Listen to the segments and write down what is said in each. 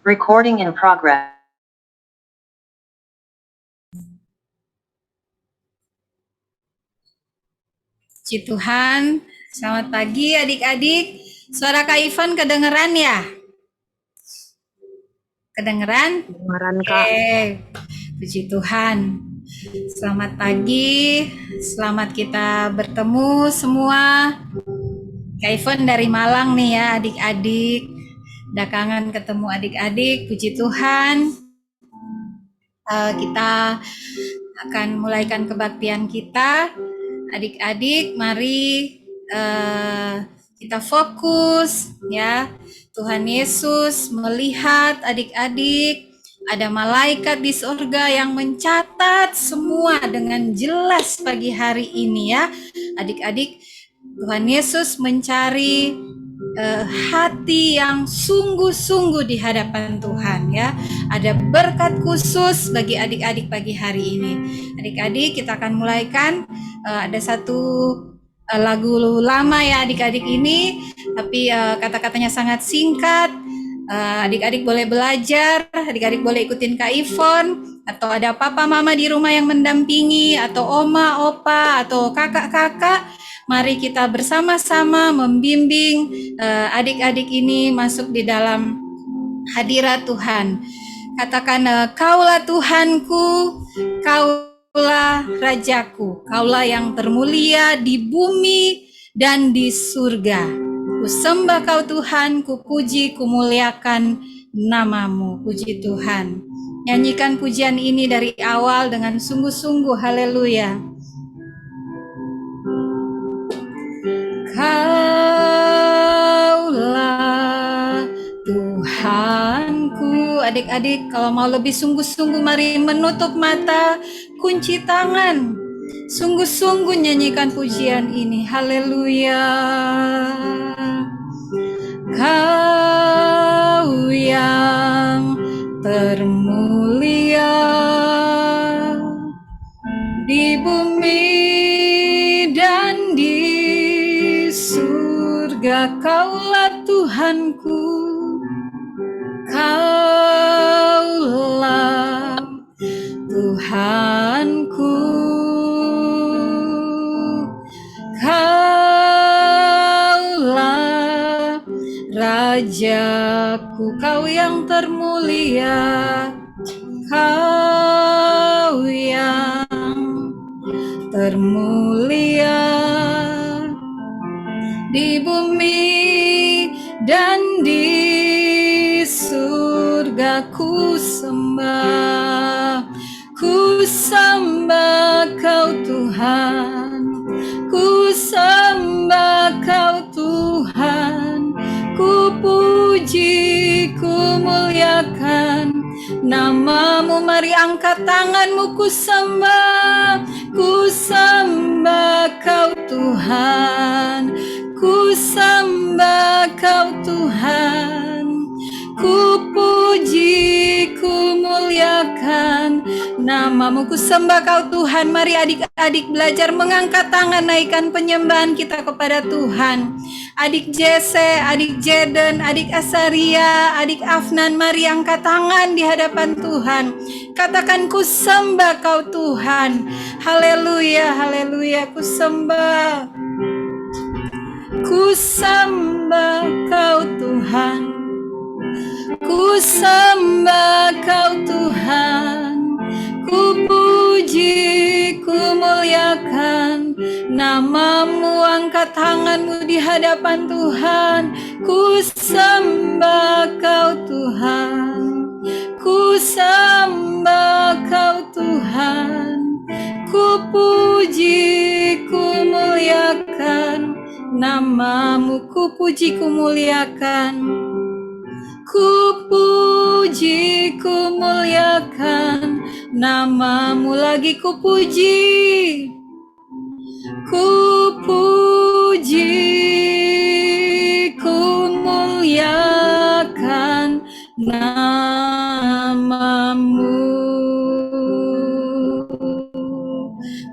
Recording in progress. Puji Tuhan, selamat pagi adik-adik. Suara Kak Ivan kedengeran ya? Kedengeran? Kedengeran, Kak. Puji Tuhan. Selamat pagi, selamat kita bertemu semua. Kak Ivan dari Malang nih ya adik-adik. Udah kangen ketemu adik-adik, puji Tuhan. Kita akan mulaikan kebaktian kita. Adik-adik, mari kita fokus ya. Tuhan Yesus melihat adik-adik, ada malaikat di surga yang mencatat semua dengan jelas pagi hari ini ya. Adik-adik, Tuhan Yesus mencari hati yang sungguh-sungguh di hadapan Tuhan ya. Ada berkat khusus bagi adik-adik pagi hari ini. Adik-adik, kita akan mulaikan. Ada satu lagu lama ya adik-adik ini, tapi kata-katanya sangat singkat. Adik-adik boleh belajar, adik-adik boleh ikutin Kak Ivon, atau ada papa mama di rumah yang mendampingi, atau oma, opa, atau kakak-kakak. Mari kita bersama-sama membimbing adik-adik ini masuk di dalam hadirat Tuhan. Katakan, Kaulah Tuhanku, Kaulah Rajaku, Kaulah yang termulia di bumi dan di surga. Ku sembah Kau Tuhan, ku puji, ku muliakan namamu. Puji Tuhan. Nyanyikan pujian ini dari awal dengan sungguh-sungguh, haleluya. Kaulah Tuhanku. Adik-adik, kalau mau lebih sungguh-sungguh, mari menutup mata, kunci tangan, sungguh-sungguh nyanyikan pujian ini. Haleluya. Kau yang termulia di bumi dan di surga, Kaulah Tuhanku, Kaulah Tuhanku, Kaulah Rajaku, Kau yang termulia, Kau yang termulia di bumi dan di surga. Ku sembah Kau Tuhan, ku sembah Kau Tuhan, ku puji, ku muliakan namamu. Mari angkat tanganmu, ku sembah Kau Tuhan, ku sembah Kau Tuhan, ku puji, ku muliakan namamu. Ku sembah Kau Tuhan. Mari adik-adik belajar mengangkat tangan, naikkan penyembahan kita kepada Tuhan. Adik Jesse, adik Jeden, adik Asaria, adik Afnan, mari angkat tangan di hadapan Tuhan. Katakan, ku sembah Kau Tuhan. Haleluya, haleluya, ku sembah. Ku sembah Kau Tuhan, ku sembah Kau Tuhan, ku puji, ku muliakan namamu. Angkat tanganmu di hadapan Tuhan. Ku sembah Kau Tuhan, ku sembah Kau Tuhan, ku puji, ku muliakan namamu. Ku puji, ku muliakan, ku puji, ku muliakan namamu. Lagi ku puji, ku puji, ku muliakan namamu.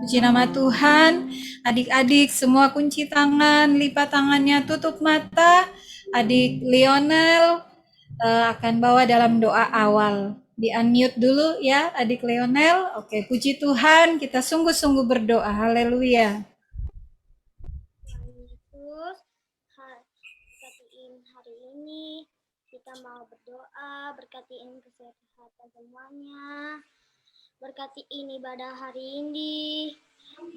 Puji nama Tuhan. Adik-adik semua kunci tangan, lipat tangannya, tutup mata. Adik Lionel, akan bawa dalam doa awal. Di unmute dulu ya adik Leonel. Oke, puji Tuhan, kita sungguh-sungguh berdoa. Haleluya. Tuhan Yesus, berkatiin hari ini. Kita mau berdoa, berkatiin kesehatan semuanya. Berkatiin ibadah hari ini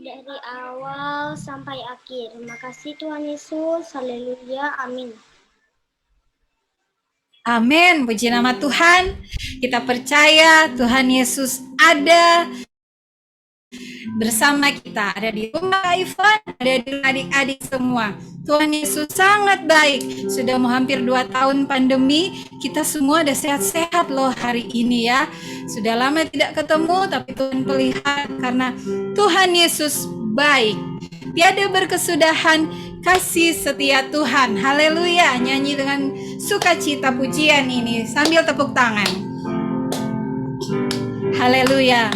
dari awal sampai akhir. Terima kasih Tuhan Yesus. Haleluya. Amin. Amin, puji nama Tuhan. Kita percaya Tuhan Yesus ada bersama kita, ada di rumah Kak Ivan, ada di adik-adik semua. Tuhan Yesus sangat baik. Sudah mau hampir 2 tahun pandemi, kita semua udah sehat-sehat loh hari ini ya. Sudah lama tidak ketemu, tapi Tuhan pelihara karena Tuhan Yesus baik. Tiada berkesudahan kasih setia Tuhan. Haleluya, nyanyi dengan sukacita pujian ini sambil tepuk tangan. Haleluya.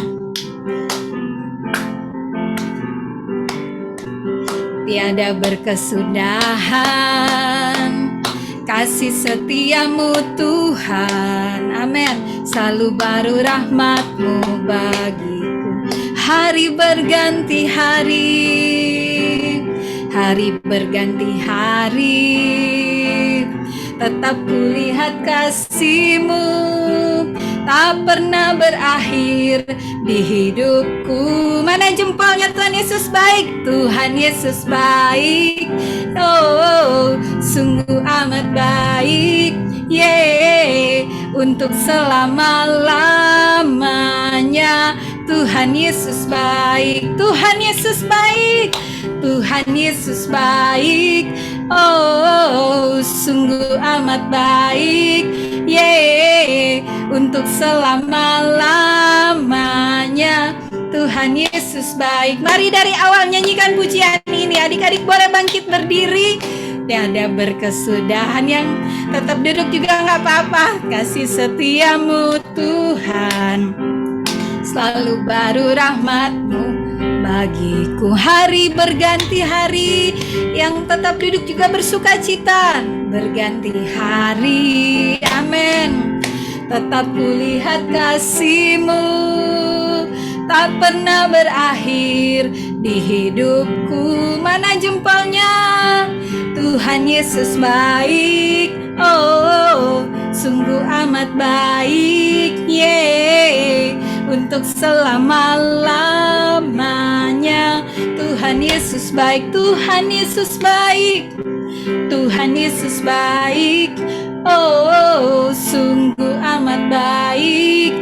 Tiada berkesudahan kasih setiamu Tuhan. Amin. Selalu baru rahmatmu bagiku. Hari berganti hari, hari berganti hari, tetap kulihat kasih-Mu tak pernah berakhir di hidupku. Mana jempolnya? Tuhan Yesus baik, Tuhan Yesus baik. Oh, sungguh amat baik. Untuk selama-lamanya Tuhan Yesus baik, Tuhan Yesus baik, Tuhan Yesus baik. Oh, sungguh amat baik. Untuk selama-lamanya Tuhan Yesus baik. Mari dari awal nyanyikan pujian ini. Adik-adik boleh bangkit berdiri. Tiada berkesudahan, yang tetap duduk juga nggak apa-apa. Kasih setiamu Tuhan, selalu baru rahmat-Mu bagiku. Hari berganti hari, yang tetap duduk juga bersuka cita. Berganti hari, amin. Tetap kulihat kasih-Mu tak pernah berakhir di hidupku. Mana jempolnya? Tuhan Yesus baik. Oh, sungguh amat baik. Untuk selama-lamanya Tuhan Yesus baik, Tuhan Yesus baik, Tuhan Yesus baik. Oh, sungguh amat baik.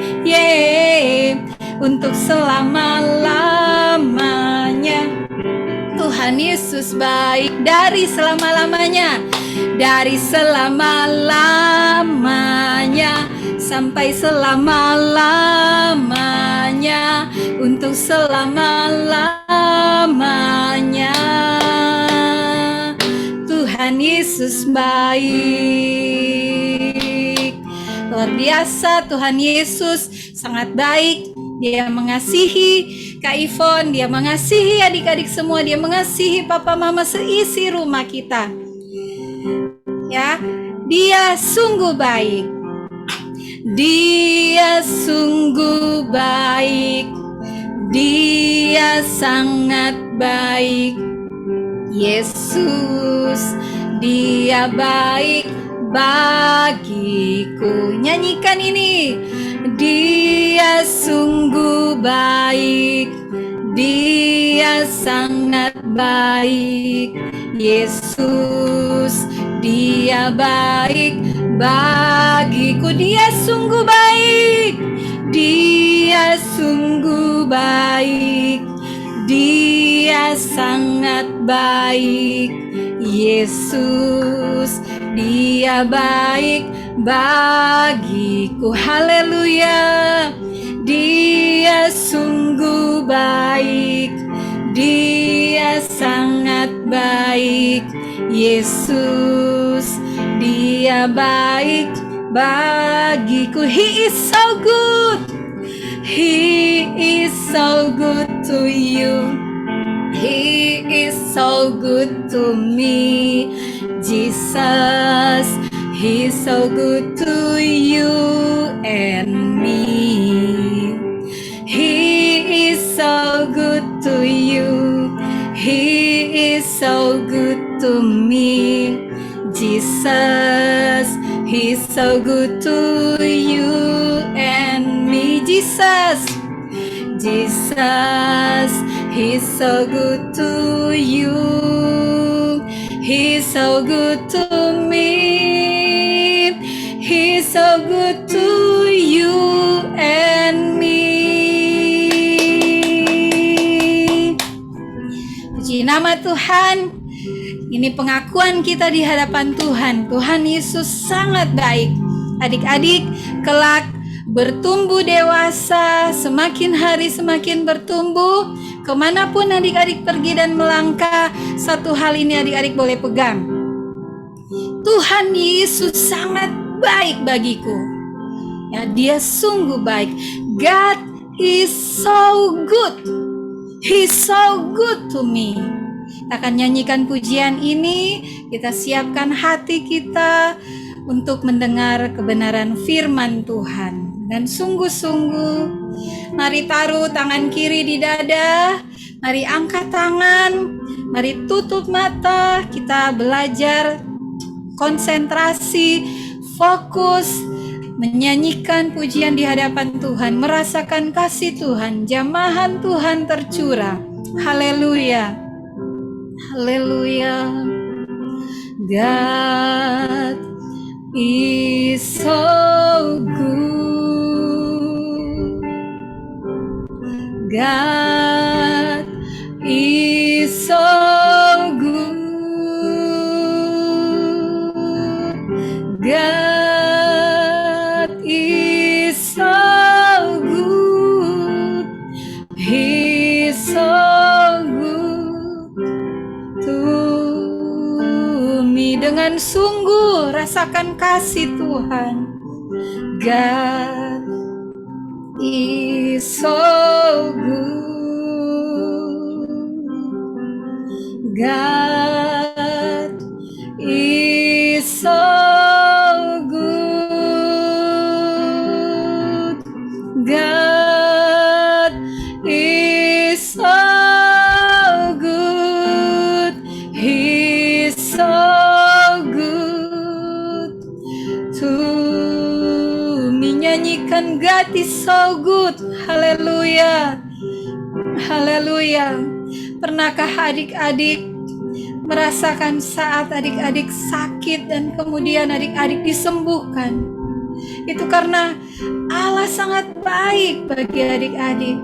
Untuk selama-lamanya Tuhan Yesus baik. Dari selama-lamanya, dari selama-lamanya sampai selama-lamanya, untuk selama-lamanya Tuhan Yesus baik. Luar biasa, Tuhan Yesus sangat baik. Dia mengasihi Kak Ivon, Dia mengasihi adik-adik semua, Dia mengasihi papa mama seisi rumah kita. Ya, Dia sungguh baik. Dia sungguh baik. Dia sangat baik. Yesus, Dia baik bagiku. Nyanyikan ini. Dia sungguh baik, Dia sangat baik. Yesus, Dia baik bagiku. Dia sungguh baik, Dia sungguh baik, Dia sangat baik. Yesus, Dia baik bagiku. Haleluya. Dia sungguh baik, Dia sangat baik. Yesus, Dia baik bagiku. He is so good. He is so good to you. He is so good to me. Jesus, He's so good to you and me. He is so good to you. He is so good to me. Jesus, He's so good to you and me. Jesus, He's so good to you. He's so good to me. He's so good to you and me. Puji nama Tuhan. Ini pengakuan kita di hadapan Tuhan. Tuhan Yesus sangat baik. Adik-adik kelak bertumbuh dewasa, semakin hari semakin bertumbuh. Kemanapun adik-adik pergi dan melangkah, satu hal ini adik-adik boleh pegang. Tuhan Yesus sangat baik bagiku. Ya, Dia sungguh baik. God is so good. He's so good to me. Kita akan nyanyikan pujian ini. Kita siapkan hati kita untuk mendengar kebenaran firman Tuhan. Dan sungguh-sungguh, mari taruh tangan kiri di dada. Mari angkat tangan. Mari tutup mata. Kita belajar konsentrasi, fokus, menyanyikan pujian di hadapan Tuhan, merasakan kasih Tuhan, jamahan Tuhan tercurah. Haleluya, haleluya. God is so good. God is so good. God is so good. He's so good to me. Dengan sungguh rasakan kasih Tuhan. God is so good. God is so good. God is so good. He's so good to me. Nyanyikan God is so good. Haleluya. Haleluya. Pernahkah adik-adik merasakan saat adik-adik sakit dan kemudian adik-adik disembuhkan? Itu karena Allah sangat baik bagi adik-adik.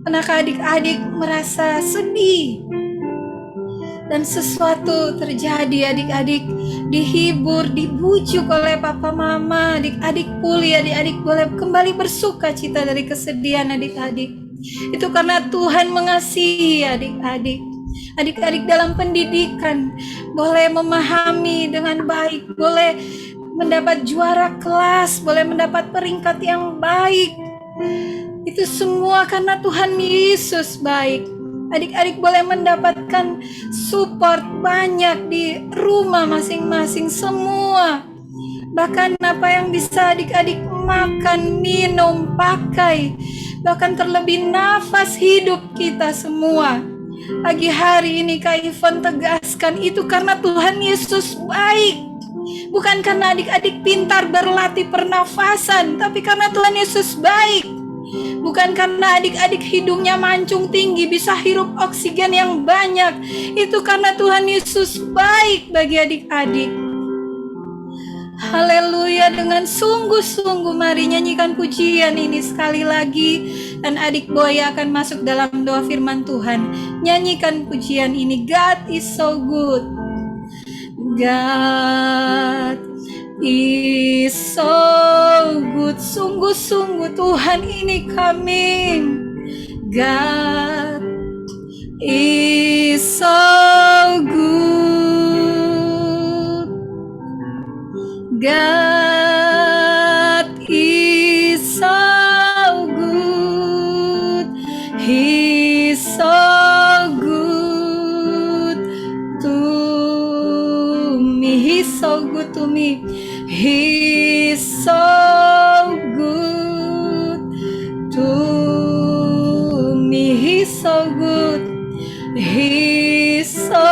Pernahkah adik-adik merasa sedih dan sesuatu terjadi, adik-adik dihibur, dibujuk oleh papa mama, adik-adik pulih, adik-adik boleh kembali bersuka cita dari kesedihan adik-adik. Itu karena Tuhan mengasihi adik-adik. Adik-adik dalam pendidikan boleh memahami dengan baik, boleh mendapat juara kelas, boleh mendapat peringkat yang baik. Itu semua karena Tuhan Yesus baik. Adik-adik boleh mendapatkan support banyak di rumah masing-masing semua. Bahkan apa yang bisa adik-adik makan, minum, pakai, bahkan terlebih nafas hidup kita semua. Pagi hari ini Kak Ivon tegaskan itu karena Tuhan Yesus baik. Bukan karena adik-adik pintar berlatih pernafasan, tapi karena Tuhan Yesus baik. Bukan karena adik-adik hidungnya mancung tinggi bisa hirup oksigen yang banyak. Itu karena Tuhan Yesus baik bagi adik-adik. Haleluya, dengan sungguh-sungguh mari nyanyikan pujian ini sekali lagi. Dan adik Boya akan masuk dalam doa firman Tuhan. Nyanyikan pujian ini. God is so good. God is so good. Sungguh-sungguh Tuhan ini coming. God is so good. God is so good. He's so good to me. He's so good to me. so good. He's so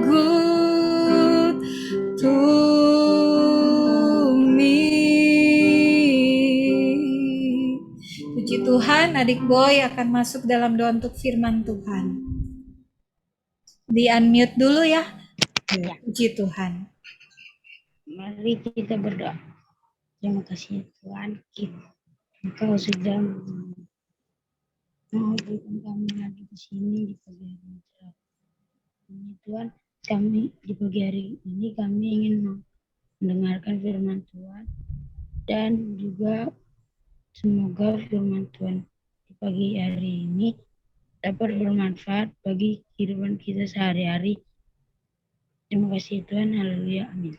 good to me. Puji Tuhan, adik Boy akan masuk dalam doa untuk firman Tuhan. Di unmute dulu ya. Ya, Puji Tuhan. mari kita berdoa. Terima kasih Tuhan, Engkau sudah menghubungkan kami lagi di sini di pagi hari ini. Tuhan, kami di pagi hari ini kami ingin mendengarkan firman Tuhan dan juga semoga firman Tuhan di pagi hari ini dapat bermanfaat bagi kehidupan kita sehari-hari. Terima kasih Tuhan, haleluya, amin.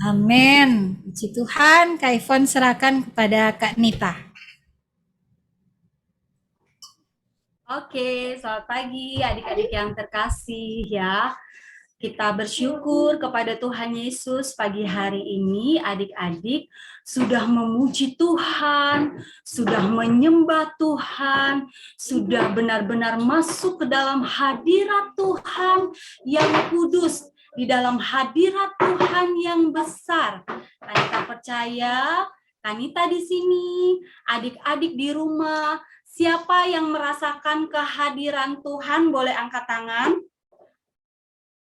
Amin. Puji Tuhan, Kak Ivon serahkan kepada Kak Nita. Oke, selamat pagi adik-adik yang terkasih ya. Kita bersyukur kepada Tuhan Yesus pagi hari ini adik-adik sudah memuji Tuhan, sudah menyembah Tuhan, sudah benar-benar masuk ke dalam hadirat Tuhan yang kudus, di dalam hadirat Tuhan yang besar. Kanita percaya, Kanita di sini, adik-adik di rumah, siapa yang merasakan kehadiran Tuhan boleh angkat tangan.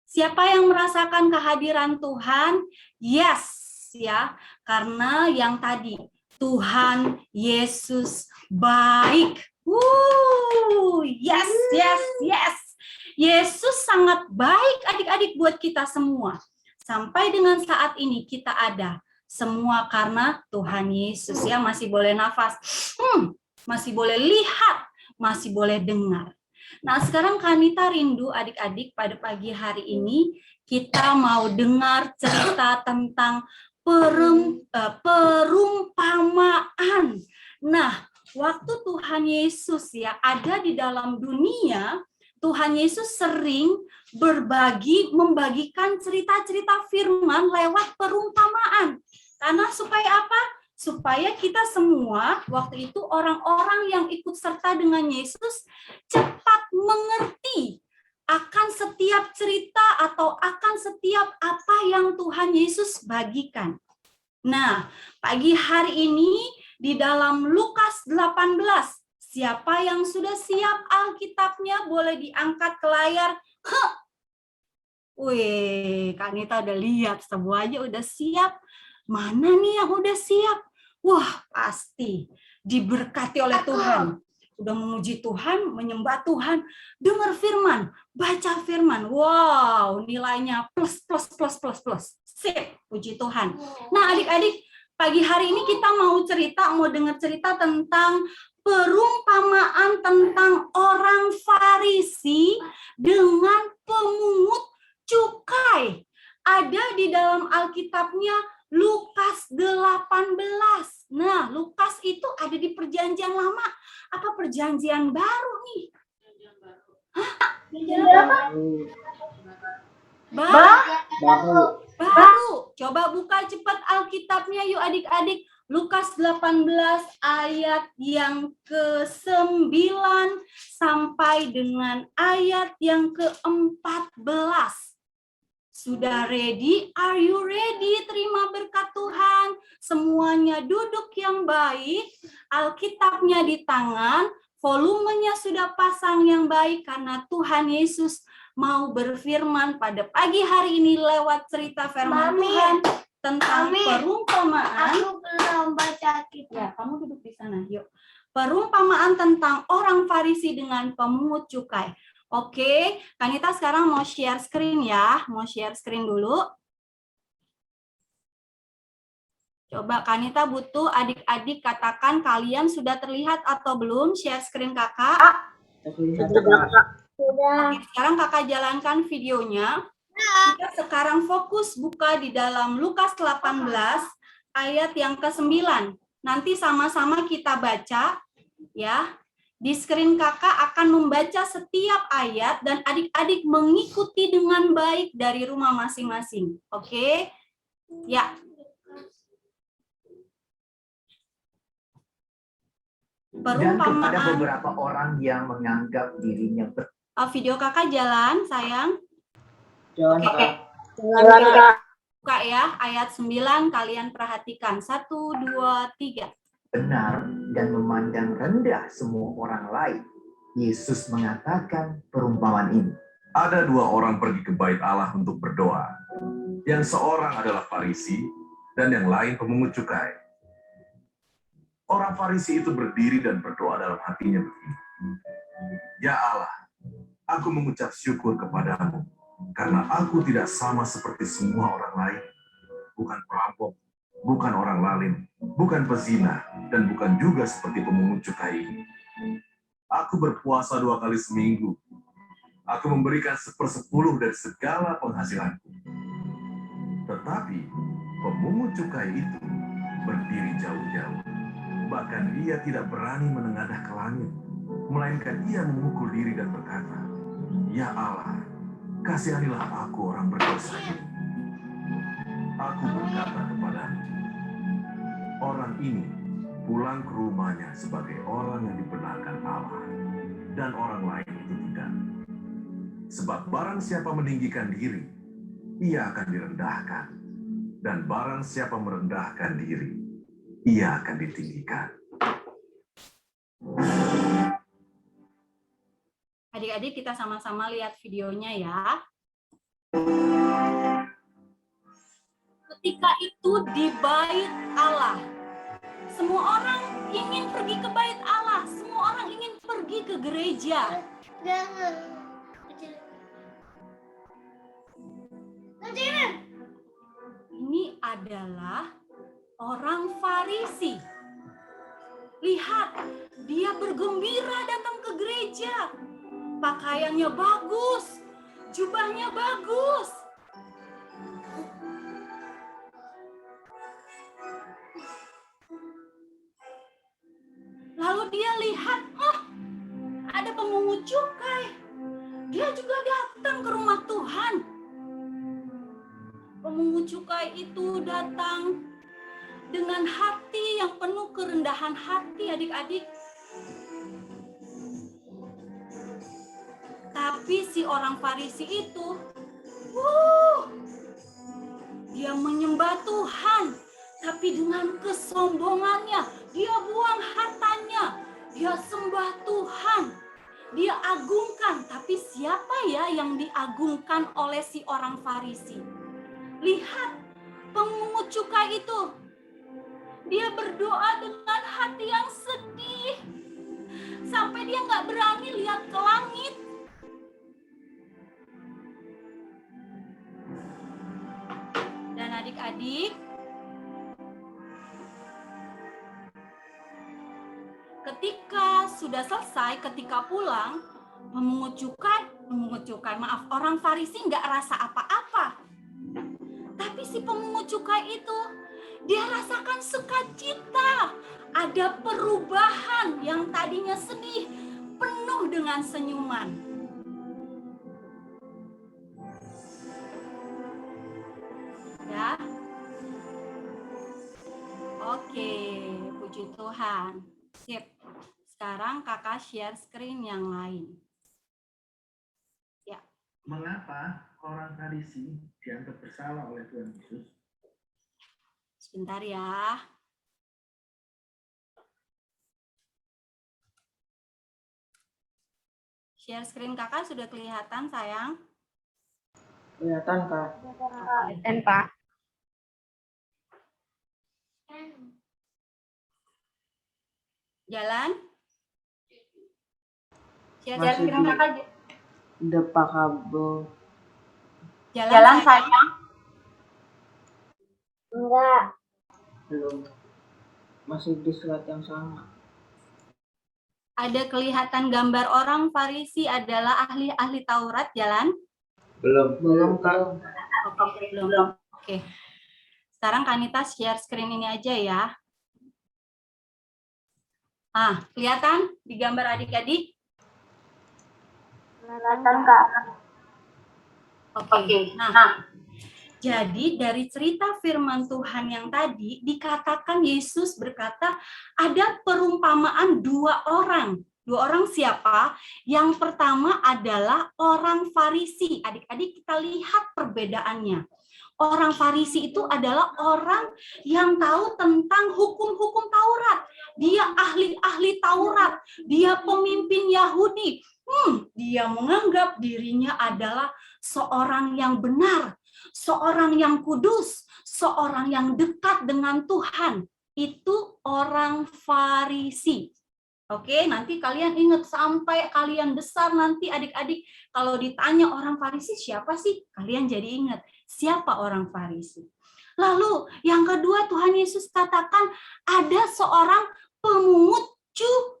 Siapa yang merasakan kehadiran Tuhan? Yes, ya. Karena yang tadi, Tuhan Yesus baik. Yes, yes, yes. Yesus sangat baik adik-adik buat kita semua. Sampai dengan saat ini kita ada. Semua karena Tuhan Yesus ya, masih boleh nafas. Masih boleh lihat, masih boleh dengar. Nah, sekarang Kanita rindu adik-adik pada pagi hari ini kita mau dengar cerita tentang perumpamaan. Nah, waktu Tuhan Yesus ya ada di dalam dunia, Tuhan Yesus sering membagikan cerita-cerita firman lewat perumpamaan. Karena supaya apa? Supaya kita semua, waktu itu orang-orang yang ikut serta dengan Yesus, cepat mengerti akan setiap cerita atau akan setiap apa yang Tuhan Yesus bagikan. Nah, pagi hari ini di dalam Lukas 18, siapa yang sudah siap Alkitabnya boleh diangkat ke layar. Wih, Kak Nita udah lihat, semuanya udah siap. Mana nih yang udah siap? Wah, pasti diberkati oleh Tuhan. Udah memuji Tuhan, menyembah Tuhan, dengar firman, baca firman. Wow, nilainya plus. Sip, puji Tuhan. Nah, adik-adik, pagi hari ini kita mau dengar cerita tentang perumpamaan tentang orang Farisi dengan pemungut cukai. Ada di dalam Alkitabnya Lukas 18. Nah, Lukas itu ada di perjanjian lama. Apa perjanjian baru nih? Hah? Baru. Coba buka cepat Alkitabnya yuk adik-adik. Lukas 18 ayat yang ke-9 sampai dengan ayat yang ke-14. Sudah ready? Are you ready? Terima berkat Tuhan. Semuanya duduk yang baik. Alkitabnya di tangan. Volumenya sudah pasang yang baik karena Tuhan Yesus mau berfirman pada pagi hari ini lewat cerita firman Tuhan tentang perumpamaan. Aku belum baca kita. Ya, kamu duduk di sana. Yuk. Perumpamaan tentang orang Farisi dengan pemungut cukai. Oke, Kanita sekarang mau share screen ya. Mau share screen dulu. Coba Kanita butuh adik-adik katakan kalian sudah terlihat atau belum share screen kakak. Sudah. Oke, sekarang kakak jalankan videonya. Kita sekarang fokus buka di dalam Lukas 18 ayat yang ke-9. Nanti sama-sama kita baca ya. Di screen kakak akan membaca setiap ayat dan adik-adik mengikuti dengan baik dari rumah masing-masing. Oke? Ya. Dan kepada Perumpamaan. beberapa orang yang menganggap dirinya Video kakak jalan, sayang. Jalan, Oke. Kak. Buka ya, ayat 9 kalian perhatikan. 1, 2, 3. benar dan memandang rendah semua orang lain, Yesus mengatakan perumpamaan ini. Ada dua orang pergi ke bait Allah untuk berdoa. Yang seorang adalah Farisi dan yang lain pemungut cukai. Orang Farisi itu berdiri dan berdoa dalam hatinya begini. Ya Allah, aku mengucap syukur kepadamu karena aku tidak sama seperti semua orang lain. Bukan perampok, bukan orang lalim, bukan pezina, dan bukan juga seperti pemungut cukai ini. Aku berpuasa 2 kali seminggu. Aku memberikan 1/10 dari segala penghasilanku. Tetapi pemungut cukai itu berdiri jauh-jauh. Bahkan ia tidak berani menengadah ke langit, melainkan ia memukul diri dan berkata, Ya Allah, kasihanilah aku orang berdosa ini. Aku berkata kepadamu, orang ini pulang ke rumahnya sebagai orang yang dibenarkan Allah, dan orang lain itu tidak. Sebab barang siapa meninggikan diri, ia akan direndahkan. Dan barang siapa merendahkan diri, ia akan ditinggikan. Adik-adik kita sama-sama lihat videonya ya. Ketika itu di bait Allah, semua orang ingin pergi ke bait Allah, semua orang ingin pergi ke gereja. Jangan. Ini adalah orang Farisi. Lihat, dia bergembira datang ke gereja. Pakaiannya bagus, jubahnya bagus. Lalu dia lihat, ada pemungut cukai. Dia juga datang ke rumah Tuhan. Pemungut cukai itu datang dengan hati yang penuh kerendahan hati, adik-adik. Tapi si orang Farisi itu, dia menyembah Tuhan, tapi dengan kesombongannya, dia buang hartanya, dia sembah Tuhan, dia agungkan. Tapi siapa ya yang diagungkan oleh si orang Farisi? Lihat, pemungut cukai itu, dia berdoa dengan hati yang sedih, sampai dia nggak berani lihat ke langit. Dan adik-adik, ketika sudah selesai, ketika pulang, orang Farisi nggak rasa apa-apa. Tapi si pemungut cukai itu, dia rasakan sukacita. Ada perubahan yang tadinya sedih, penuh dengan senyuman. Ya. Oke, puji Tuhan. Sip. Sekarang kakak share screen yang lain. Ya. Mengapa orang Farisi dianggap bersalah oleh Tuhan Yesus? Sebentar ya. Share screen kakak sudah kelihatan, sayang? Kelihatan, Kak. Dan Pak, Jalan? Share Masih screen di- kakak. Depak kabel. Jalan sayang? Enggak. Belum. Masih di slide yang sama. Ada kelihatan gambar orang Farisi adalah ahli-ahli Taurat, jalan? Belum, Kak. Oke, belum. Oke. Sekarang Kanita share screen ini aja ya. Kelihatan di gambar adik-adik? Kelihatan, Kak. Oke. Nah, Jadi dari cerita firman Tuhan yang tadi dikatakan Yesus berkata ada perumpamaan dua orang. Dua orang siapa? Yang pertama adalah orang Farisi. Adik-adik kita lihat perbedaannya. Orang Farisi itu adalah orang yang tahu tentang hukum-hukum Taurat. Dia ahli-ahli Taurat. Dia pemimpin Yahudi. Dia menganggap dirinya adalah seorang yang benar, seorang yang kudus, seorang yang dekat dengan Tuhan. Itu orang Farisi. Oke, nanti kalian ingat sampai kalian besar nanti adik-adik kalau ditanya orang Farisi siapa sih? Kalian jadi ingat siapa orang Farisi. Lalu yang kedua Tuhan Yesus katakan ada seorang pemungut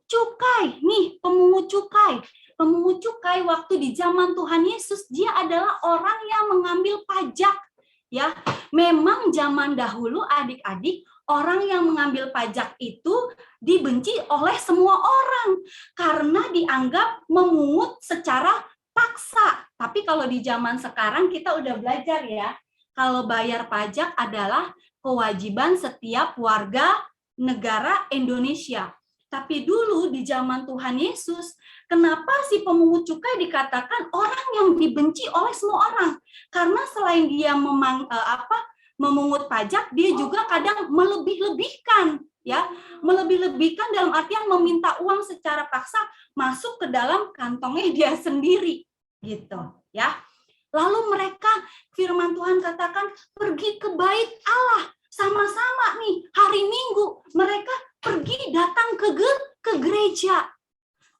cukai. Nih, pemungut cukai. Pemungut cukai waktu di zaman Tuhan Yesus dia adalah orang yang mengambil pajak. Ya, memang zaman dahulu adik-adik orang yang mengambil pajak itu dibenci oleh semua orang karena dianggap memungut secara paksa. Tapi kalau di zaman sekarang kita udah belajar ya, kalau bayar pajak adalah kewajiban setiap warga negara Indonesia. Tapi dulu di zaman Tuhan Yesus, kenapa si pemungut cukai dikatakan orang yang dibenci oleh semua orang? Karena selain dia memungut pajak, dia juga kadang melebih-lebihkan, ya, melebih-lebihkan dalam artian meminta uang secara paksa masuk ke dalam kantongnya dia sendiri, gitu, ya. Lalu mereka, firman Tuhan katakan pergi ke bait Allah sama-sama nih hari Minggu mereka pergi datang ke gereja.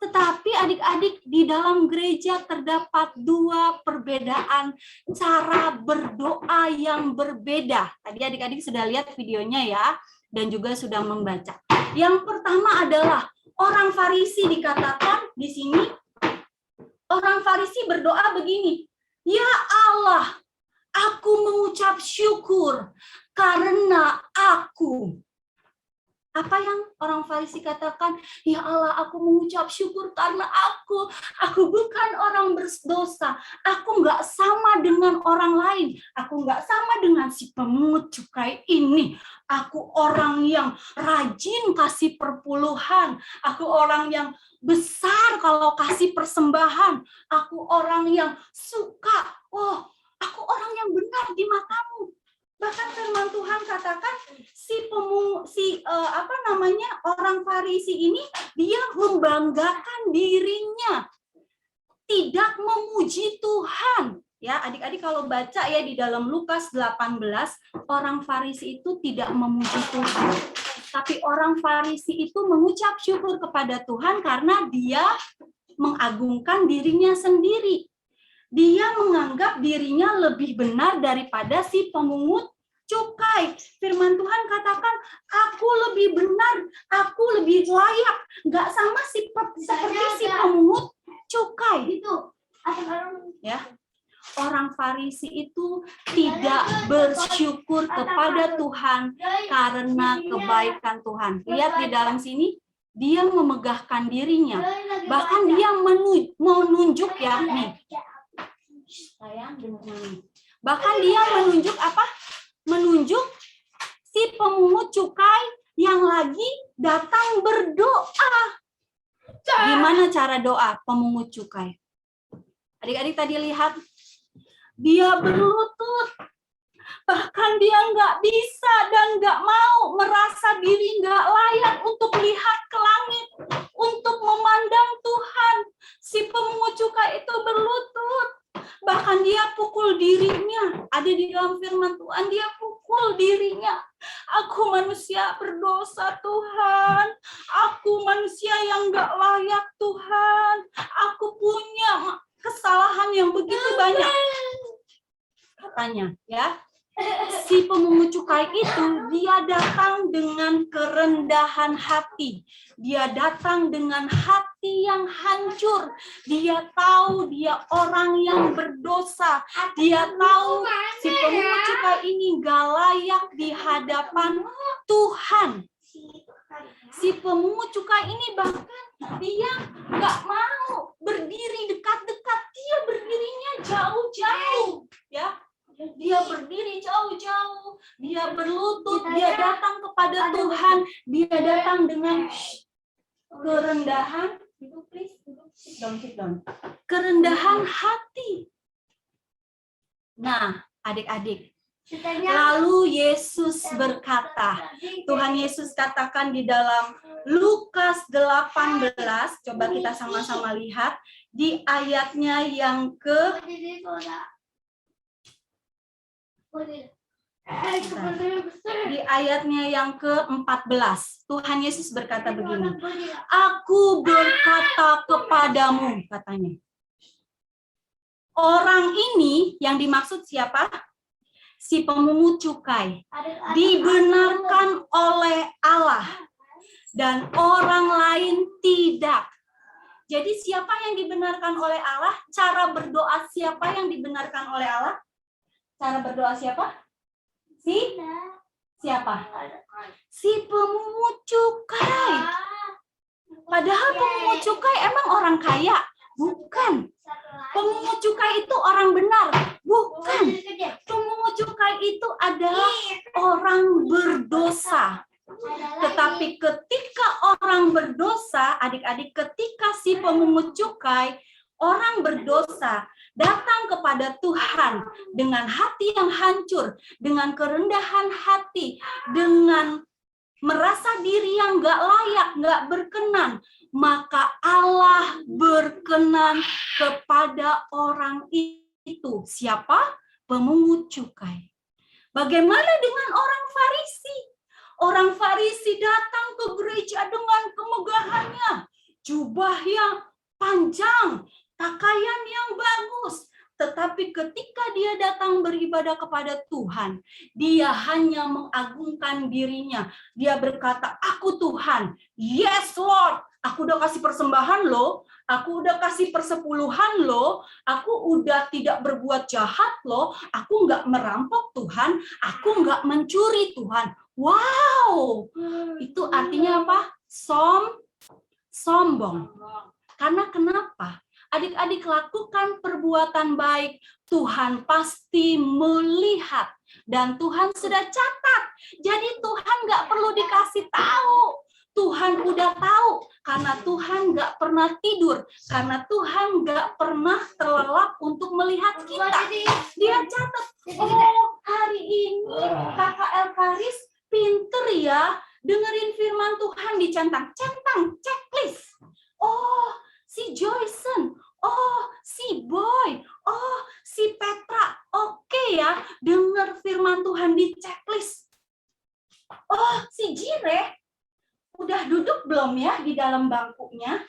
Tetapi adik-adik di dalam gereja terdapat dua perbedaan cara berdoa yang berbeda. Tadi adik-adik sudah lihat videonya ya dan juga sudah membaca. Yang pertama adalah orang Farisi dikatakan di sini orang Farisi berdoa begini, "Ya Allah, aku mengucap syukur karena aku." Apa yang orang Farisi katakan? Ya Allah, aku mengucap syukur karena aku bukan orang berdosa. Aku nggak sama dengan orang lain. Aku nggak sama dengan si pemungut cukai ini. Aku orang yang rajin kasih perpuluhan. Aku orang yang besar kalau kasih persembahan. Aku orang yang suka. Oh, aku orang yang benar di matamu. Bahkan firman Tuhan katakan orang Farisi ini dia membanggakan dirinya, tidak memuji Tuhan. Ya, adik-adik kalau baca ya di dalam Lukas 18, orang Farisi itu tidak memuji Tuhan. Tapi orang Farisi itu mengucap syukur kepada Tuhan karena dia mengagungkan dirinya sendiri. Dia menganggap dirinya lebih benar daripada si pemungut cukai. Firman Tuhan katakan, aku lebih benar, aku lebih layak, nggak sama seperti si pemungut cukai. Itu, ya. Orang Farisi itu tidak bersyukur kepada Tuhan karena kebaikan Tuhan. Lihat di dalam sini, dia memegahkan dirinya. Bahkan dia menunjuk ya, nih. Bahkan dia menunjuk apa? Menunjuk si pemungut cukai yang lagi datang berdoa. Gimana cara doa pemungut cukai? Adik-adik tadi lihat, dia berlutut. Bahkan dia nggak bisa dan nggak mau merasa diri nggak layak untuk lihat ke langit, untuk memandang Tuhan. Si pemungut cukai itu berlutut. Bahkan dia pukul dirinya. Ada di dalam firman Tuhan, dia pukul dirinya. Aku manusia berdosa Tuhan. Aku manusia yang nggak layak Tuhan. Aku punya kesalahan yang begitu banyak. Katanya, ya. Si pemungut cukai itu dia datang dengan kerendahan hati. Dia datang dengan hati yang hancur. Dia tahu dia orang yang berdosa. Dia tahu si pemungut cukai ini gak layak di hadapan Tuhan. Si pemungut cukai ini bahkan dia gak mau berdiri dekat-dekat. Dia berdirinya jauh-jauh, ya. Dia berdiri jauh-jauh, dia berlutut, dia datang kepada Tuhan, dia datang dengan kerendahan. Please, sit down. Kerendahan hati. Nah, adik-adik, lalu Yesus berkata, Tuhan Yesus katakan di dalam Lukas 18, coba kita sama-sama lihat, di ayatnya yang ke-14. Tuhan Yesus berkata begini, Aku berkata kepadamu, katanya. Orang ini yang dimaksud siapa? Si pemungut cukai. Dibenarkan oleh Allah. Dan orang lain tidak. Jadi siapa yang dibenarkan oleh Allah? Cara berdoa siapa yang dibenarkan oleh Allah? Cara berdoa siapa? Siapa? Si pemungut cukai. Padahal pemungut cukai emang orang kaya? Bukan. Pemungut cukai itu orang benar? Bukan. Pemungut cukai itu adalah orang berdosa. Tetapi ketika orang berdosa, adik-adik, ketika si pemungut cukai, orang berdosa, datang kepada Tuhan dengan hati yang hancur, dengan kerendahan hati, dengan merasa diri yang nggak layak, nggak berkenan, maka Allah berkenan kepada orang itu. Siapa? Pemungut cukai. Bagaimana dengan orang Farisi? Orang Farisi datang ke gereja dengan kemegahannya, jubah yang panjang, pakaian yang bagus. Tetapi ketika dia datang beribadah kepada Tuhan, dia hanya mengagungkan dirinya. Dia berkata, aku Tuhan, yes Lord, aku udah kasih persembahan loh, aku udah kasih persepuluhan loh, aku udah tidak berbuat jahat loh, aku nggak merampok Tuhan, aku nggak mencuri Tuhan. Wow, itu artinya apa? Sombong. Karena kenapa? Adik-adik lakukan perbuatan baik, Tuhan pasti melihat. Dan Tuhan sudah catat. Jadi Tuhan nggak perlu dikasih tahu. Tuhan udah tahu. Karena Tuhan nggak pernah tidur. Karena Tuhan nggak pernah terlelap untuk melihat kita. Dia catat. Oh, hari ini Kakak Elkaris pinter ya. Dengerin firman Tuhan dicentang. Centang, checklist. Oh, si Joyson, oh si Boy, oh si Petra, oke ya, dengar firman Tuhan di checklist. Oh si Jire, udah duduk belum ya di dalam bangkunya?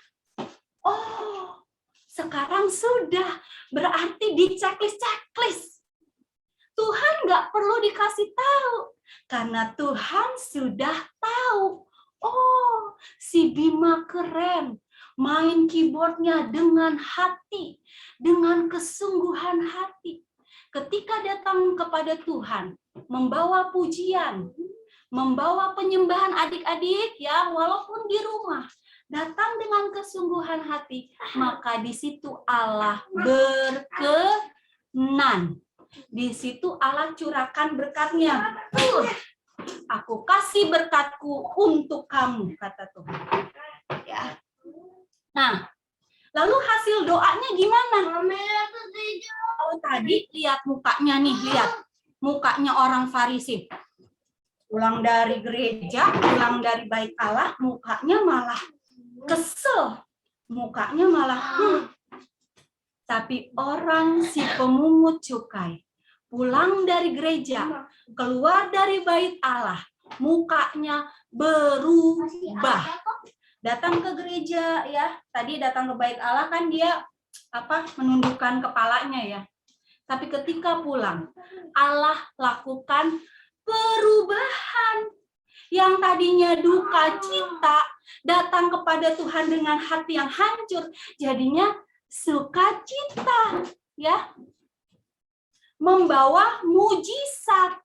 Oh sekarang sudah, berarti di checklist. Tuhan nggak perlu dikasih tahu, karena Tuhan sudah tahu. Oh si Bima keren. Main keyboardnya dengan hati, dengan kesungguhan hati. Ketika datang kepada Tuhan, membawa pujian, membawa penyembahan adik-adik ya, walaupun di rumah, datang dengan kesungguhan hati, maka di situ Allah berkenan. Di situ Allah curahkan berkatnya. Aku kasih berkatku untuk kamu, kata Tuhan. Ya. Nah, lalu hasil doanya gimana? Kalau tadi lihat mukanya nih, lihat mukanya orang Farisi. Pulang dari gereja, pulang dari bait Allah, mukanya malah kesel, mukanya malah. Tapi orang si pemungut cukai, pulang dari gereja, keluar dari bait Allah, mukanya berubah. Datang ke gereja ya, tadi datang ke bait Allah kan dia menundukkan kepalanya ya. Tapi ketika pulang, Allah lakukan perubahan. Yang tadinya duka cita, datang kepada Tuhan dengan hati yang hancur, jadinya sukacita ya. Membawa mujizat.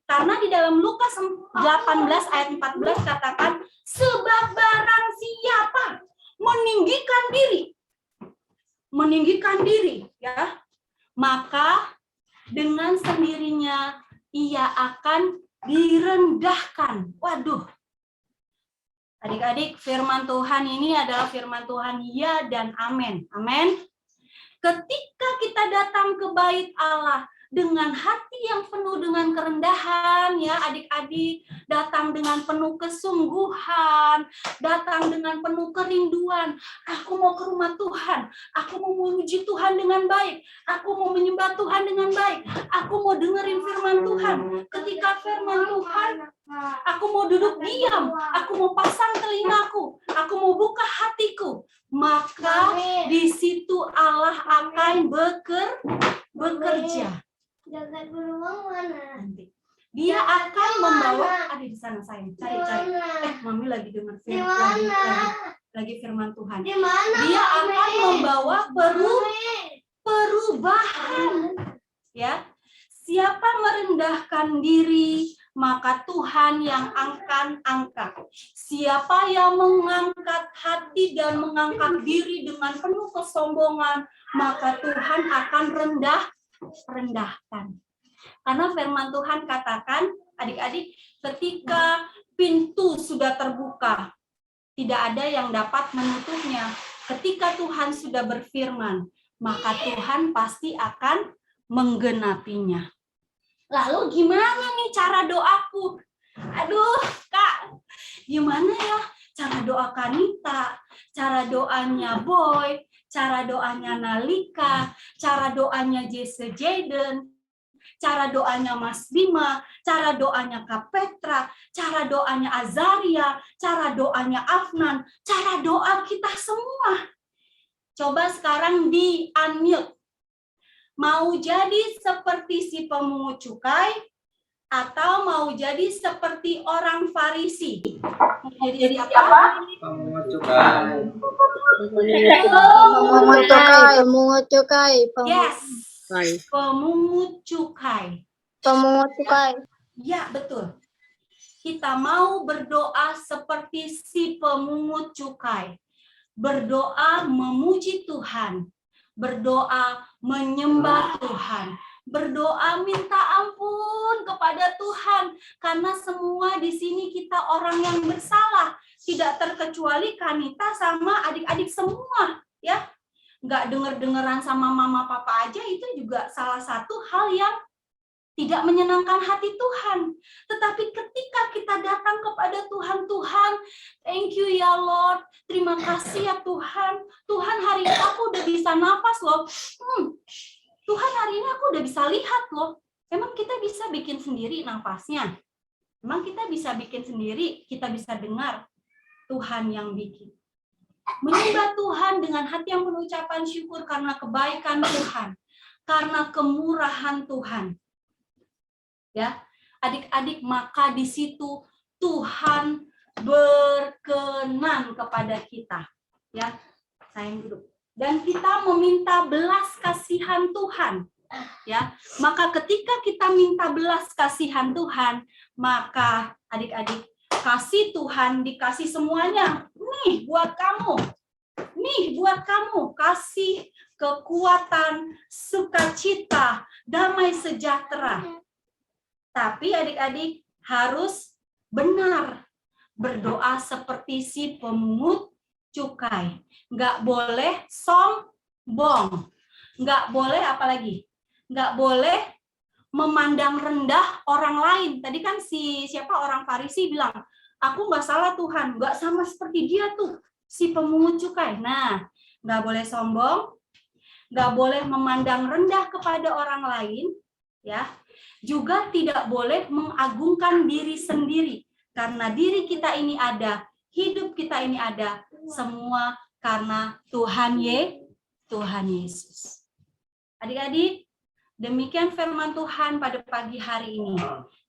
Karena di dalam Lukas 18 ayat 14 katakan, sebab barang siapa meninggikan diri ya, maka dengan dengan sendirinya ia akan direndahkan. Waduh. Adik-adik, firman Tuhan ini adalah firman Tuhan ya dan amin. Amin. Ketika kita datang ke bait Allah dengan hati yang penuh dengan kerendahan, ya adik-adik, datang dengan penuh kesungguhan, datang dengan penuh kerinduan. Aku mau ke rumah Tuhan, aku mau memuji Tuhan dengan baik, aku mau menyembah Tuhan dengan baik, aku mau dengerin firman Tuhan. Ketika firman Tuhan, aku mau duduk diam, aku mau pasang telingaku, aku mau buka hatiku, maka di situ Allah akan bekerja. Jagat beruang mana? Dia akan membawa, ada di sana sayang, cari. Mami lagi dengar lagi firman Tuhan. Dia akan membawa perubahan. Ya, siapa merendahkan diri, maka Tuhan yang akan angkat. Siapa yang mengangkat hati dan mengangkat diri dengan penuh kesombongan, maka Tuhan akan rendahkan. Karena firman Tuhan katakan, adik-adik, ketika pintu sudah terbuka, tidak ada yang dapat menutupnya. Ketika Tuhan sudah berfirman, maka Tuhan pasti akan menggenapinya. Lalu gimana nih cara doaku? Aduh, Kak, gimana ya cara doa Kanita, cara doanya Boy, cara doanya Nalika, cara doanya Jesse Jaden, cara doanya Mas Bima, cara doanya Kak Petra, cara doanya Azaria, cara doanya Afnan, cara doa kita semua. Coba sekarang di-unmute. Mau jadi seperti si pemungut cukai atau mau jadi seperti orang Farisi? Mau jadi apa? Pemungut cukai. Pemungut cukai. Yes. Pemungut cukai. Pemungut cukai. Ya, betul. Kita mau berdoa seperti si pemungut cukai. Berdoa memuji Tuhan. Berdoa menyembah Tuhan. Berdoa minta ampun kepada Tuhan. Karena semua di sini kita orang yang bersalah. Tidak terkecuali Kanita sama adik-adik semua. Ya, nggak denger-dengeran sama mama papa aja itu juga salah satu hal yang tidak menyenangkan hati Tuhan. Tetapi ketika kita datang kepada Tuhan, Tuhan, thank you ya Lord, terima kasih ya Tuhan. Tuhan, hari ini aku udah bisa napas loh. Tuhan, hari ini aku udah bisa lihat loh. Memang kita bisa bikin sendiri nafasnya. Memang kita bisa bikin sendiri, kita bisa dengar. Tuhan yang bikin. Menyembah Tuhan dengan hati yang penuh ucapan syukur karena kebaikan Tuhan, karena kemurahan Tuhan. Ya, adik-adik, maka di situ Tuhan berkenan kepada kita. Ya, sayang duduk. Dan kita meminta belas kasihan Tuhan. Ya, maka ketika kita minta belas kasihan Tuhan, maka adik-adik, kasih Tuhan dikasih semuanya. Nih buat kamu. Nih buat kamu. Kasih kekuatan, sukacita, damai sejahtera. Tapi adik-adik harus benar berdoa seperti si pemungut cukai. Nggak boleh sombong. Nggak boleh apa lagi? Nggak boleh memandang rendah orang lain. Tadi kan siapa orang Farisi bilang, aku nggak salah Tuhan, nggak sama seperti dia tuh, si pemungut cukai. Nah, nggak boleh sombong, nggak boleh memandang rendah kepada orang lain, ya. Juga tidak boleh mengagungkan diri sendiri, karena diri kita ini ada, hidup kita ini ada, semua karena Tuhan Yesus. Adik-adik, demikian firman Tuhan pada pagi hari ini.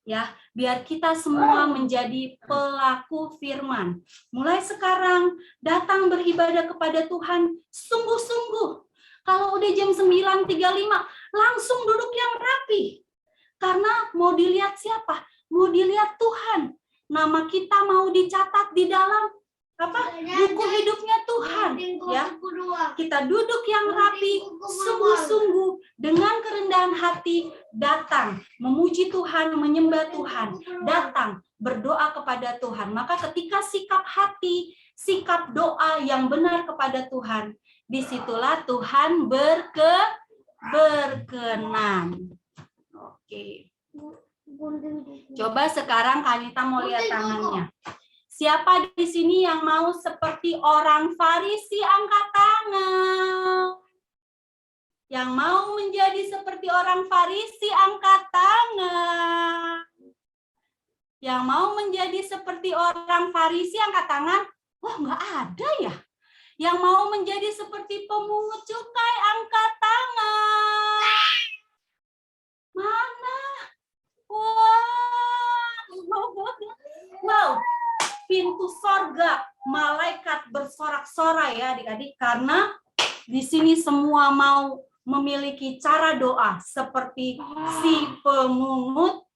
Ya, biar kita semua menjadi pelaku firman. Mulai sekarang datang beribadah kepada Tuhan sungguh-sungguh. Kalau udah jam 9.35 langsung duduk yang rapi. Karena mau dilihat siapa? Mau dilihat Tuhan. Nama kita mau dicatat di dalam buku hidupnya Tuhan, ya. Kita duduk yang rapi, sungguh-sungguh dengan kerendahan hati, datang memuji Tuhan, menyembah Tuhan, datang berdoa kepada Tuhan. Maka ketika sikap hati, sikap doa yang benar kepada Tuhan, disitulah Tuhan berkenan. Oke. Coba sekarang Kanita mau lihat tangannya. Siapa di sini yang mau seperti orang Farisi, angkat tangan. Yang mau menjadi seperti orang Farisi, angkat tangan. Yang mau menjadi seperti orang Farisi, angkat tangan. Wah, nggak ada ya. Yang mau menjadi seperti pemungut cukai, angkat tangan. Mana? Wow. Pintu sorga, malaikat bersorak-sorai ya adik-adik, karena di sini semua mau memiliki cara doa seperti si pemungut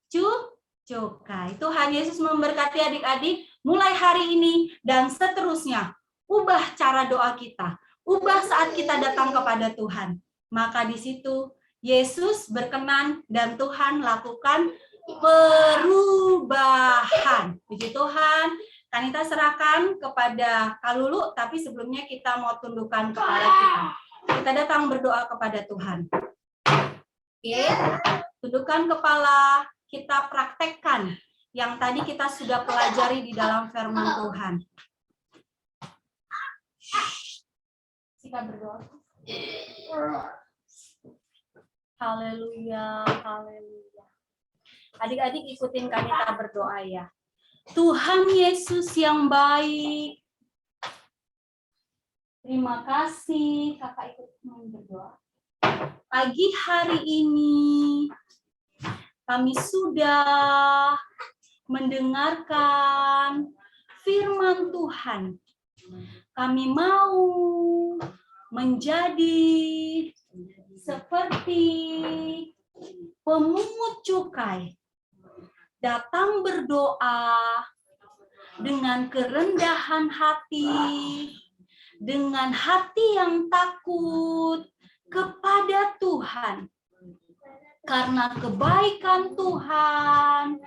cukai. Tuhan Yesus memberkati adik-adik mulai hari ini dan seterusnya. Ubah cara doa kita, ubah saat kita datang kepada Tuhan. Maka di situ Yesus berkenan dan Tuhan lakukan perubahan. Puji Tuhan. Kanita serahkan kepada Kak Lulu, tapi sebelumnya kita mau tundukkan kepala kita. Kita datang berdoa kepada Tuhan. Oke, tundukkan kepala, kita praktekkan yang tadi kita sudah pelajari di dalam firman Tuhan. Kita berdoa. Haleluya, haleluya. Adik-adik ikutin Kanita berdoa ya. Tuhan Yesus yang baik, terima kasih. Kakak ikut berdoa. Pagi hari ini kami sudah mendengarkan firman Tuhan. Kami mau menjadi seperti pemungut cukai. Datang berdoa dengan kerendahan hati, dengan hati yang takut kepada Tuhan. Karena kebaikan Tuhan,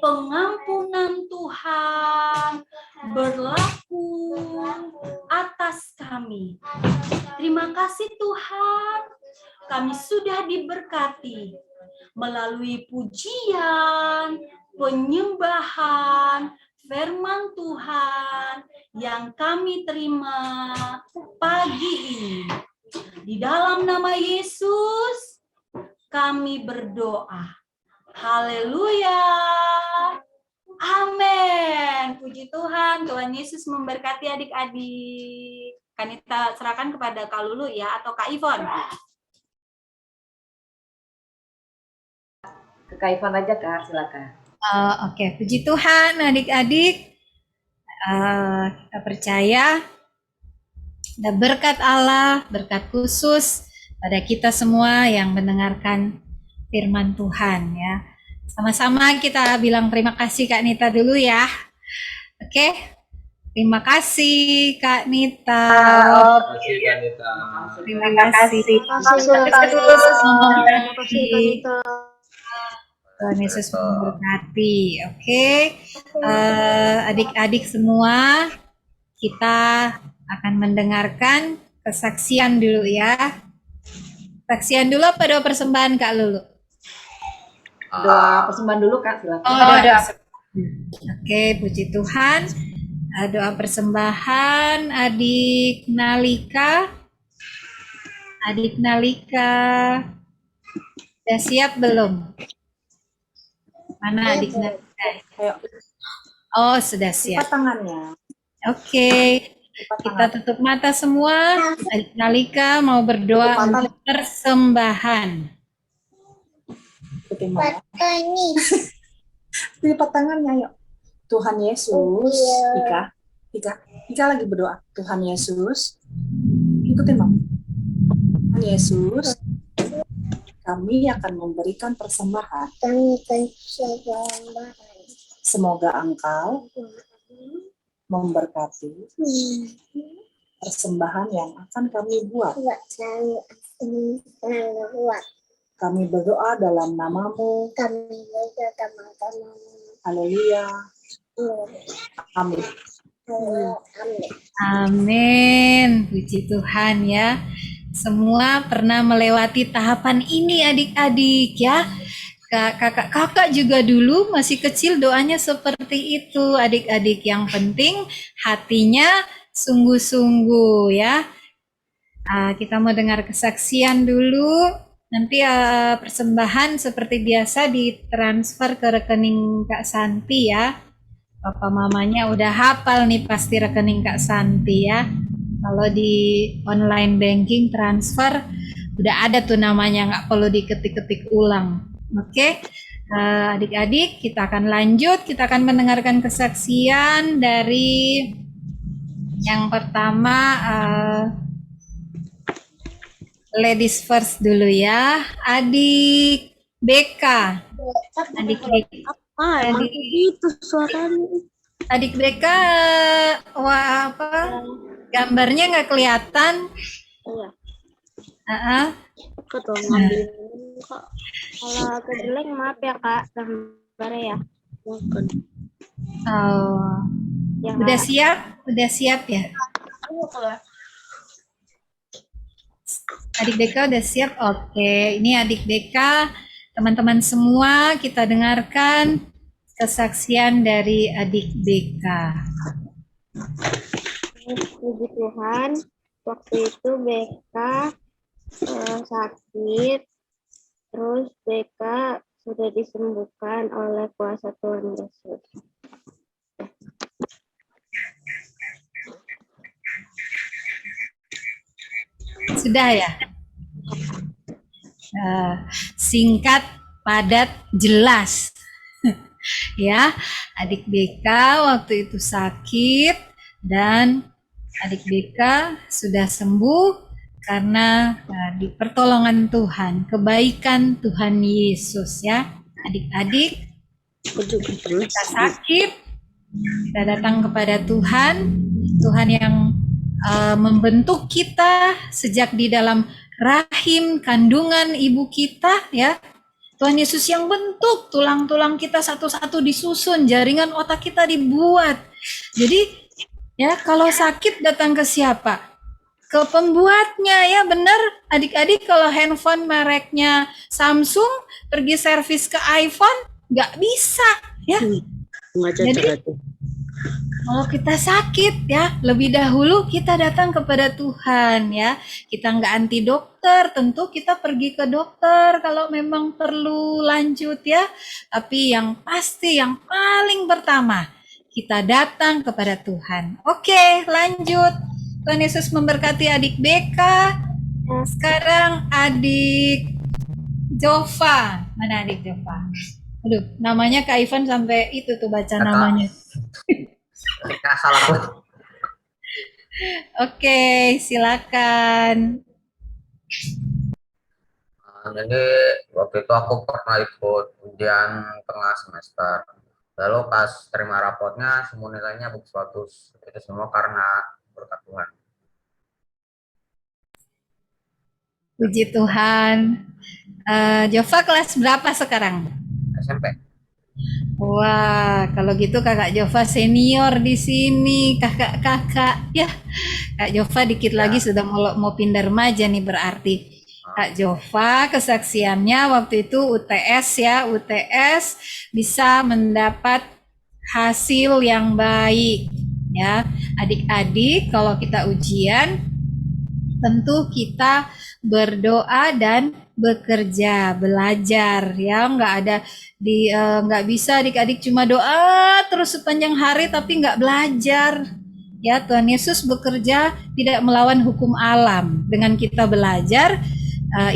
pengampunan Tuhan berlaku atas kami. Terima kasih Tuhan, kami sudah diberkati melalui pujian, penyembahan, firman Tuhan yang kami terima pagi ini. Di dalam nama Yesus, kami berdoa. Haleluya. Amin. Puji Tuhan. Tuhan Yesus memberkati adik-adik. Kanita serahkan kepada Kak Lulu ya, atau Kak Ivon. Ke Kak Ivon aja Kak, silakan. Oke, puji Tuhan adik-adik. Kita percaya ada berkat Allah, berkat khusus pada kita semua yang mendengarkan firman Tuhan ya. Sama-sama kita bilang terima kasih Kak Nita dulu ya. Oke. Terima kasih Kak Nita. Terima kasih. Tuhan Yesus memberkati. Oke. Adik-adik semua, kita akan mendengarkan kesaksian dulu ya. Saksian dulu apa doa persembahan Kak Lulu? Doa persembahan dulu Kak, silakan. Doa. Oke, puji Tuhan. Doa persembahan adik Nalika. Adik Nalika. Sudah siap belum? Mana adik Nalika? Oh, sudah siap. Lipat tangannya. Oke. Kita tutup mata semua. Adik Nalika mau berdoa untuk persembahan. Lipat tangannya, yuk. Tuhan Yesus, Ika lagi berdoa. Tuhan Yesus, ikutin Mama. Tuhan Yesus, kami akan memberikan persembahan. Semoga Engkau memberkati persembahan yang akan kami buat. Kami berdoa dalam namamu. Haleluya. Amin. Amin. Puji Tuhan ya. Semua pernah melewati tahapan ini adik-adik ya. Kakak juga dulu masih kecil doanya seperti itu adik-adik. Yang penting hatinya sungguh-sungguh ya. Kita mau dengar kesaksian dulu. Nanti persembahan seperti biasa ditransfer ke rekening Kak Santi ya. Papa mamanya udah hafal nih pasti rekening Kak Santi ya. Kalau di online banking transfer udah ada tuh namanya, nggak perlu diketik-ketik ulang. Oke, adik-adik kita akan lanjut, kita akan mendengarkan kesaksian dari yang pertama ladies first dulu ya, adik BK. Adik BK. Itu suaranya. Adik BK, wah apa? Gambarnya nggak kelihatan. Iya. Ketua ngambilin kok. Kalau kejelek maaf ya Kak, gambarnya ya. Mungkin. Oh, Ya, udah siap? Udah siap ya? Adik BK udah siap? Oke, ini adik BK, teman-teman semua kita dengarkan kesaksian dari adik BK. Puji Tuhan, waktu itu BK sakit, terus BK sudah disembuhkan oleh kuasa Tuhan Yesus. Sudah ya? Singkat, padat, jelas. Ya, adik BK waktu itu sakit dan adik BK sudah sembuh karena di pertolongan Tuhan, kebaikan Tuhan Yesus ya. Adik-adik, kita sakit, kita datang kepada Tuhan, Tuhan yang membentuk kita sejak di dalam rahim kandungan ibu kita ya. Tuhan Yesus yang bentuk tulang-tulang kita satu-satu disusun, jaringan otak kita dibuat. Jadi ya kalau sakit datang ke siapa? Ke pembuatnya ya, benar adik-adik. Kalau handphone mereknya Samsung pergi servis ke iPhone nggak bisa ya. Jadi kalau kita sakit ya, lebih dahulu kita datang kepada Tuhan ya. Kita nggak anti dokter, tentu kita pergi ke dokter kalau memang perlu lanjut ya. Tapi yang pasti yang paling pertama kita datang kepada Tuhan. Oke, lanjut. Tuhan Yesus memberkati adik BK. Sekarang adik Jova. Mana adik Jova? Aduh, namanya Kak Ivan sampai itu tuh baca namanya. Oke, silakan. Jadi waktu itu aku pernah ikut ujian tengah semester. Lalu pas terima rapotnya semua nilainya bagus 100. Itu semua karena berkat Tuhan. Puji Tuhan. Jova kelas berapa sekarang? SMP. Wah, kalau gitu kakak Jova senior di sini, kakak-kakak ya. Kak Jova dikit lagi sudah mau pindah remaja nih berarti. Kak Jova kesaksiannya waktu itu UTS ya, UTS bisa mendapat hasil yang baik ya. Adik-adik kalau kita ujian tentu kita berdoa dan bekerja, belajar ya, nggak bisa adik-adik cuma doa terus sepanjang hari tapi nggak belajar ya. Tuhan Yesus bekerja tidak melawan hukum alam. Dengan kita belajar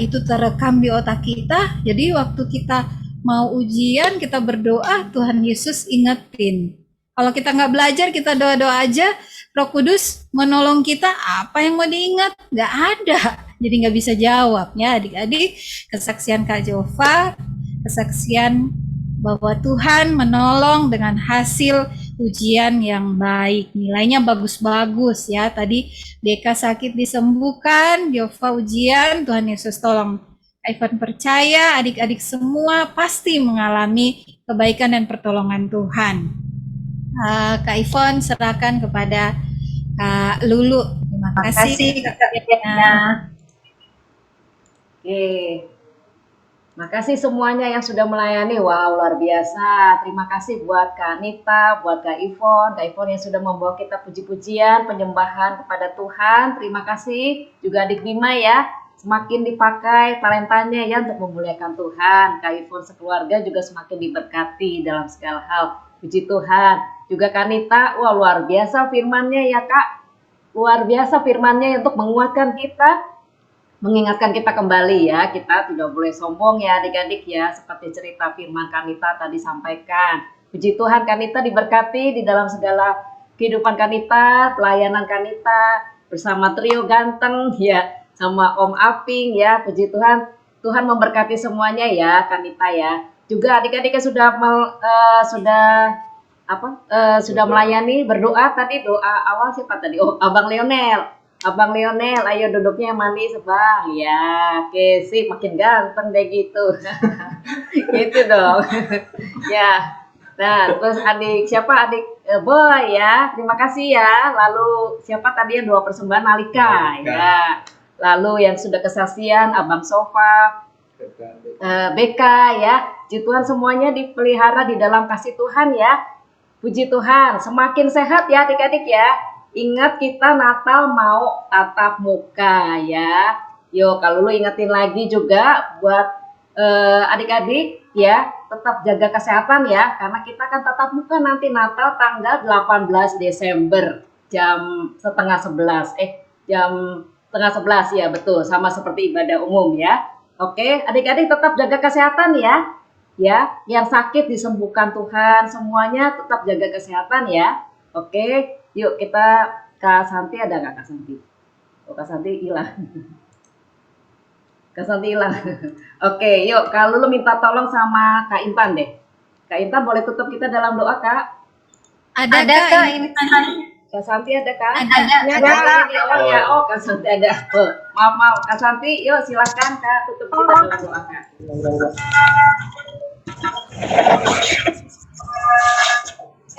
itu terekam di otak kita, jadi waktu kita mau ujian kita berdoa, Tuhan Yesus ingetin. Kalau kita nggak belajar, kita doa-doa aja, Roh Kudus menolong kita, apa yang mau diingat? Nggak ada. Jadi nggak bisa jawab ya adik-adik. Kesaksian Kak Jova, kesaksian bahwa Tuhan menolong dengan hasil ujian yang baik, nilainya bagus-bagus ya. Tadi Deka sakit disembuhkan, Diova ujian, Tuhan Yesus tolong. Ivan percaya adik-adik semua pasti mengalami kebaikan dan pertolongan Tuhan. Kak Ivon serahkan kepada Kak Lulu. Terima kasih. Oke. Makasih semuanya yang sudah melayani. Wow, luar biasa. Terima kasih buat Kak Anita, buat Kak Ivon yang sudah membawa kita puji-pujian, penyembahan kepada Tuhan. Terima kasih juga Adik Bima ya. Semakin dipakai talentanya ya untuk memuliakan Tuhan. Kak Ivon sekeluarga juga semakin diberkati dalam segala hal. Puji Tuhan. Juga Kak Anita, wah luar biasa firman-Nya ya Kak. Luar biasa firman-Nya untuk menguatkan kita. Mengingatkan kita kembali ya, kita tidak boleh sombong ya adik-adik ya, seperti cerita firman Kanita tadi sampaikan. Puji Tuhan Kanita diberkati di dalam segala kehidupan Kanita, pelayanan Kanita, bersama trio ganteng ya, sama Om Aping ya, puji Tuhan. Tuhan memberkati semuanya ya Kanita ya. Juga adik-adiknya sudah melayani, berdoa tadi, doa awal siapa tadi? Oh, Abang Lionel. Abang Lionel, ayo duduknya yang manis bang. Ya, oke sih makin ganteng deh gitu. Gitu dong. Ya. Nah, terus adik Boy ya. Terima kasih ya. Lalu siapa tadi yang 2 persembahan Alika ya. Lalu yang sudah kesaksian Abang Sofa, BK ya. Puji Tuhan semuanya dipelihara di dalam kasih Tuhan ya. Puji Tuhan, semakin sehat ya adik-adik ya. Ingat kita Natal mau tatap muka ya. Yo, kalau lu ingetin lagi juga buat adik-adik ya, tetap jaga kesehatan ya, karena kita akan tatap muka nanti Natal tanggal 18 Desember jam setengah 11 ya, betul, sama seperti ibadah umum ya. Oke, adik-adik tetap jaga kesehatan ya. Ya, yang sakit disembuhkan Tuhan, semuanya tetap jaga kesehatan ya. Oke. Yuk kita, Kak Santi ada nggak Kak Santi? Oh Kak Santi hilang. Kak Santi hilang. Oke, yuk kalau lu minta tolong sama Kak Intan deh. Kak Intan boleh tutup kita dalam doa Kak? Ada Kak ini. Kak Santi ada Kak? Ada. Ya, oh Kak Santi ada. Oh, maaf Kak Santi, yuk silakan Kak tutup kita dalam doa Kak.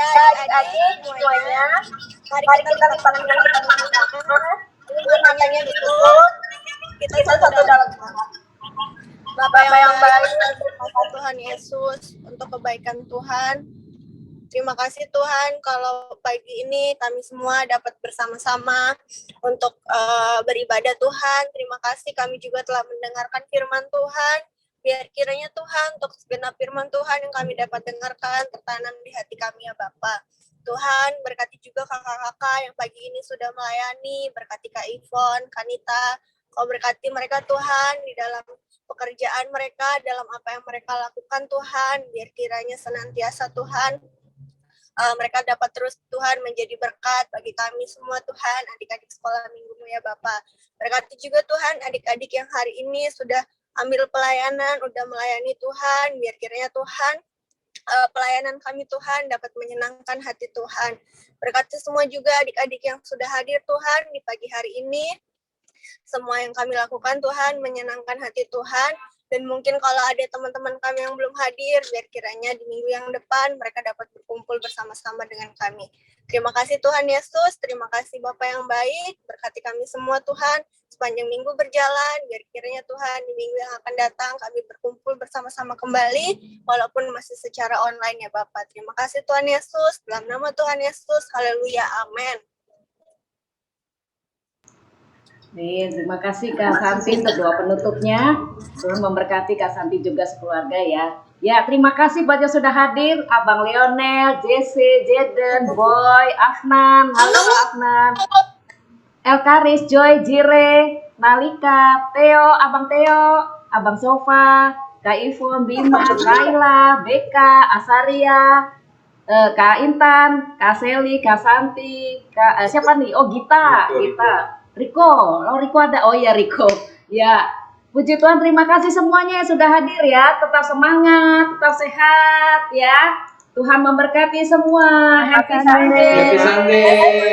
Adik-adik semuanya, mari kita limpahkan ini matanya ditutup, kita satu dalam Tuhan. Bapak yang baik, Tuhan Yesus, untuk kebaikan Tuhan. Terima kasih Tuhan kalau pagi ini kami semua dapat bersama-sama untuk beribadah Tuhan. Terima kasih kami juga telah mendengarkan firman Tuhan. Biar kiranya Tuhan untuk segenap firman Tuhan yang kami dapat dengarkan tertanam di hati kami ya Bapak. Tuhan berkati juga kakak-kakak yang pagi ini sudah melayani, berkati Kak Ivon, Kanita, Kau berkati mereka Tuhan di dalam pekerjaan mereka, dalam apa yang mereka lakukan Tuhan, biar kiranya senantiasa Tuhan mereka dapat terus Tuhan menjadi berkat bagi kami semua Tuhan, adik-adik sekolah minggumu ya Bapak. Berkati juga Tuhan adik-adik yang hari ini sudah ambil pelayanan, udah melayani Tuhan, biar kiranya Tuhan pelayanan kami Tuhan dapat menyenangkan hati Tuhan. Berkati semua juga adik-adik yang sudah hadir Tuhan di pagi hari ini. Semua yang kami lakukan Tuhan menyenangkan hati Tuhan. Dan mungkin kalau ada teman-teman kami yang belum hadir, biar kiranya di minggu yang depan mereka dapat berkumpul bersama-sama dengan kami. Terima kasih Tuhan Yesus, terima kasih Bapa yang baik, berkati kami semua Tuhan, sepanjang minggu berjalan, biar kiranya Tuhan di minggu yang akan datang kami berkumpul bersama-sama kembali, walaupun masih secara online ya Bapak. Terima kasih Tuhan Yesus, dalam nama Tuhan Yesus, haleluya, amin. Terima kasih Kak Santi untuk doa penutupnya. Tuhan memberkati Kak Santi juga sekeluarga ya. Ya, terima kasih buat yang sudah hadir. Abang Lionel, Jesse, Jaden, Boy, Afnan. Halo Afnan. Elkaris, Joy, Jire, Malika, Theo, Abang Sofa, Kak Ivon, Bima, Kaila, Beka, Asaria, Kak Intan, Kak Seli, Kak Santi, siapa nih? Oh Gita. Riko ada. Oh ya Riko. Ya, puji Tuhan, terima kasih semuanya yang sudah hadir ya. Tetap semangat, tetap sehat ya. Tuhan memberkati semua. Happy Sunday. Happy Sunday.